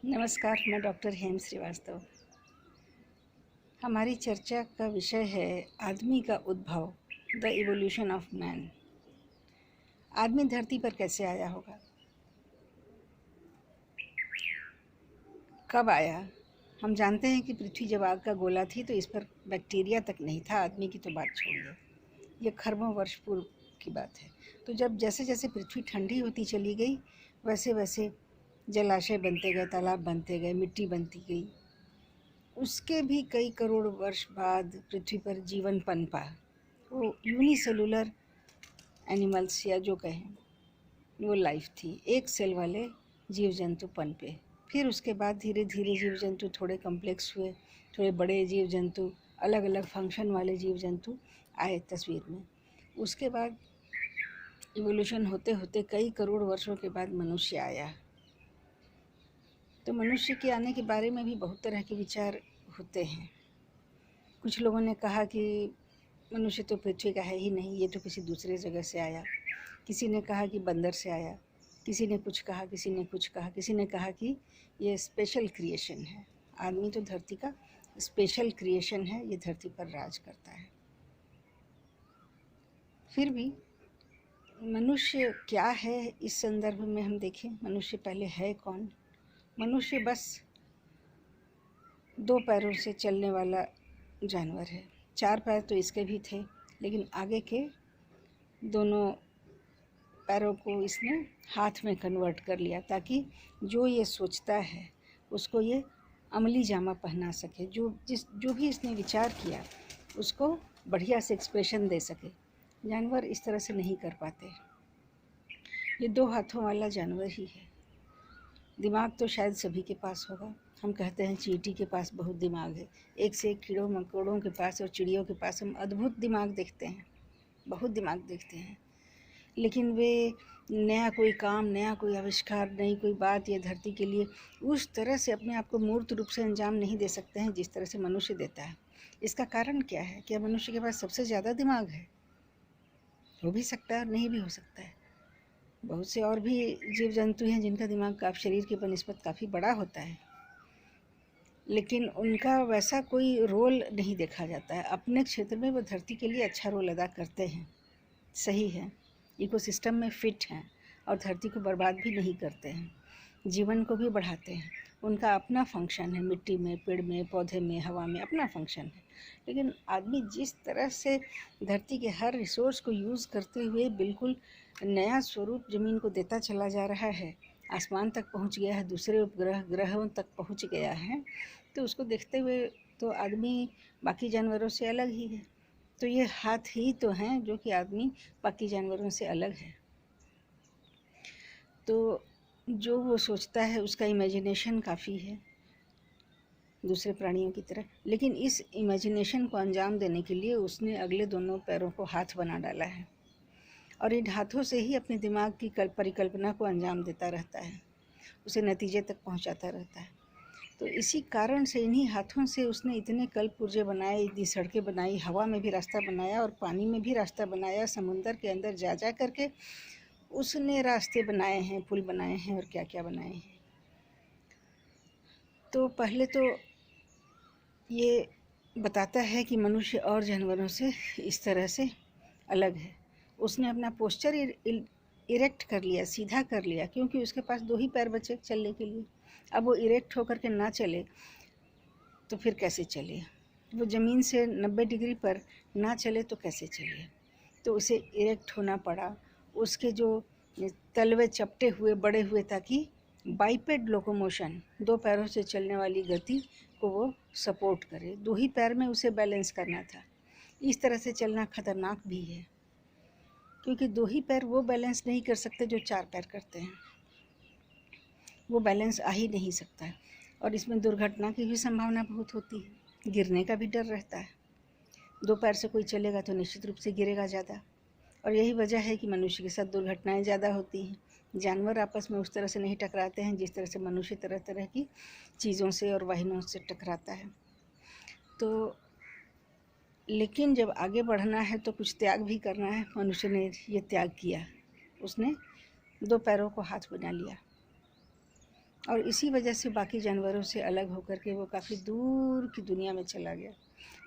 नमस्कार, मैं डॉक्टर हेम श्रीवास्तव। हमारी चर्चा का विषय है आदमी का उद्भव, द इवोल्यूशन ऑफ मैन। आदमी धरती पर कैसे आया होगा, कब आया? हम जानते हैं कि पृथ्वी जब आग का गोला थी तो इस पर बैक्टीरिया तक नहीं था। आदमी की तो बात छोड़िए, ये खरबों वर्ष पूर्व की बात है। तो जब जैसे जैसे पृथ्वी ठंडी होती चली गई, वैसे वैसे जलाशय बनते गए, तालाब बनते गए, मिट्टी बनती गई। उसके भी कई करोड़ वर्ष बाद पृथ्वी पर जीवन पनपा। वो यूनिसेलुलर एनिमल्स या जो कहें वो लाइफ थी, एक सेल वाले जीव जंतु पनपे। फिर उसके बाद धीरे धीरे जीव जंतु थोड़े कम्प्लेक्स हुए, थोड़े बड़े जीव जंतु, अलग अलग फंक्शन वाले जीव जंतु आए तस्वीर में। उसके बाद इवोल्यूशन होते होते कई करोड़ वर्षों के बाद मनुष्य आया। तो मनुष्य के आने के बारे में भी बहुत तरह के विचार होते हैं। कुछ लोगों ने कहा कि मनुष्य तो पृथ्वी का है ही नहीं, ये तो किसी दूसरे जगह से आया। किसी ने कहा कि बंदर से आया, किसी ने कुछ कहा, किसी ने कुछ कहा, किसी ने कहा कि ये स्पेशल क्रिएशन है। आदमी तो धरती का स्पेशल क्रिएशन है, ये धरती पर राज करता है। फिर भी मनुष्य क्या है, इस संदर्भ में हम देखें, मनुष्य पहले है कौन? मनुष्य बस दो पैरों से चलने वाला जानवर है। चार पैर तो इसके भी थे, लेकिन आगे के दोनों पैरों को इसने हाथ में कन्वर्ट कर लिया ताकि जो ये सोचता है उसको ये अमली जामा पहना सके। जो भी इसने विचार किया उसको बढ़िया से एक्सप्रेशन दे सके। जानवर इस तरह से नहीं कर पाते। ये दो हाथों वाला जानवर ही है। दिमाग तो शायद सभी के पास होगा। हम कहते हैं चींटी के पास बहुत दिमाग है। एक से एक कीड़ों मकोड़ों के पास और चिड़ियों के पास हम अद्भुत दिमाग देखते हैं, बहुत दिमाग देखते हैं। लेकिन वे नया कोई काम, नया कोई आविष्कार, नई कोई बात ये धरती के लिए उस तरह से अपने आप को मूर्त रूप से अंजाम नहीं दे सकते हैं जिस तरह से मनुष्य देता है। इसका कारण क्या है? क्या मनुष्य के पास सबसे ज़्यादा दिमाग है? हो भी सकता है और नहीं भी हो सकता है। बहुत से और भी जीव जंतु हैं जिनका दिमाग शरीर के बनिस्बत काफ़ी बड़ा होता है, लेकिन उनका वैसा कोई रोल नहीं देखा जाता है। अपने क्षेत्र में वो धरती के लिए अच्छा रोल अदा करते हैं, सही है, इकोसिस्टम में फिट हैं और धरती को बर्बाद भी नहीं करते हैं, जीवन को भी बढ़ाते हैं। उनका अपना फंक्शन है, मिट्टी में, पेड़ में, पौधे में, हवा में अपना फंक्शन है। लेकिन आदमी जिस तरह से धरती के हर रिसोर्स को यूज़ करते हुए बिल्कुल नया स्वरूप ज़मीन को देता चला जा रहा है, आसमान तक पहुंच गया है, दूसरे उपग्रह ग्रहों तक पहुंच गया है, तो उसको देखते हुए तो आदमी बाकी जानवरों से अलग ही है। तो ये हाथ ही तो हैं जो कि आदमी बाकी जानवरों से अलग है। तो जो वो सोचता है उसका इमेजिनेशन काफ़ी है दूसरे प्राणियों की तरह, लेकिन इस इमेजिनेशन को अंजाम देने के लिए उसने अगले दोनों पैरों को हाथ बना डाला है और इन हाथों से ही अपने दिमाग की परिकल्पना को अंजाम देता रहता है, उसे नतीजे तक पहुंचाता रहता है। तो इसी कारण से इन्हीं हाथों से उसने इतने कलपुर्जे बनाए, इतनी सड़कें बनाई, हवा में भी रास्ता बनाया और पानी में भी रास्ता बनाया, समुंदर के अंदर जा जा करके उसने रास्ते बनाए हैं, पुल बनाए हैं और क्या क्या बनाए हैं। तो पहले तो ये बताता है कि मनुष्य और जानवरों से इस तरह से अलग है। उसने अपना पोस्चर इरेक्ट कर लिया, सीधा कर लिया, क्योंकि उसके पास दो ही पैर बचे चलने के लिए। अब वो इरेक्ट होकर के ना चले तो फिर कैसे चले? वो ज़मीन से 90 डिग्री पर ना चले तो कैसे चले? तो उसे इरेक्ट होना पड़ा। उसके जो तलवे चपटे हुए, बड़े हुए, ताकि बाइपेड लोकोमोशन, दो पैरों से चलने वाली गति को वो सपोर्ट करे। दो ही पैर में उसे बैलेंस करना था। इस तरह से चलना खतरनाक भी है, क्योंकि दो ही पैर वो बैलेंस नहीं कर सकते जो चार पैर करते हैं। वो बैलेंस आ ही नहीं सकता है और इसमें दुर्घटना की भी संभावना बहुत होती है, गिरने का भी डर रहता है। दो पैर से कोई चलेगा तो निश्चित रूप से गिरेगा ज़्यादा, और यही वजह है कि मनुष्य के साथ दुर्घटनाएं ज़्यादा होती हैं। जानवर आपस में उस तरह से नहीं टकराते हैं जिस तरह से मनुष्य तरह तरह की चीज़ों से और वाहनों से टकराता है। तो लेकिन जब आगे बढ़ना है तो कुछ त्याग भी करना है। मनुष्य ने ये त्याग किया, उसने दो पैरों को हाथ बना लिया। और इसी वजह से बाकी जानवरों से अलग होकर के वो काफ़ी दूर की दुनिया में चला गया।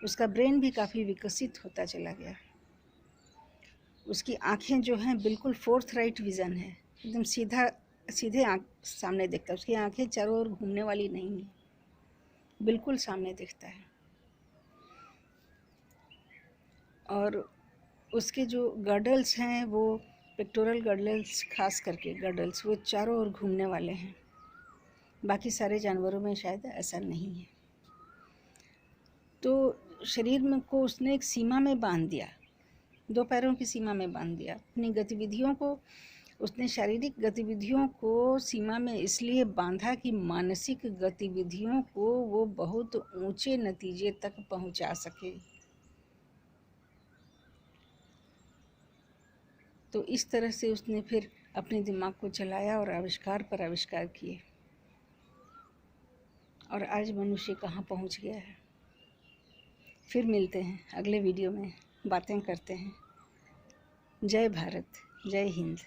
उसका ब्रेन भी काफ़ी विकसित होता चला गया। उसकी आँखें जो हैं बिल्कुल फोर्थ राइट विज़न है, एकदम सीधे आँख सामने देखता है। उसकी आँखें चारों ओर घूमने वाली नहीं है, बिल्कुल सामने दिखता है। और उसके जो गर्डल्स हैं, वो पेक्टोरल गर्डल्स, खास करके गर्डल्स, वो चारों ओर घूमने वाले हैं। बाकी सारे जानवरों में शायद ऐसा नहीं है। तो शरीर में को उसने एक सीमा में बांध दिया, 2 पैरों की सीमा में बांध दिया। अपनी गतिविधियों को उसने, शारीरिक गतिविधियों को सीमा में इसलिए बांधा कि मानसिक गतिविधियों को वो बहुत ऊंचे नतीजे तक पहुंचा सके। तो इस तरह से उसने फिर अपने दिमाग को चलाया और आविष्कार पर आविष्कार किए, और आज मनुष्य कहाँ पहुंच गया है। फिर मिलते हैं अगले वीडियो में, बातें करते हैं। जय भारत, जय हिंद।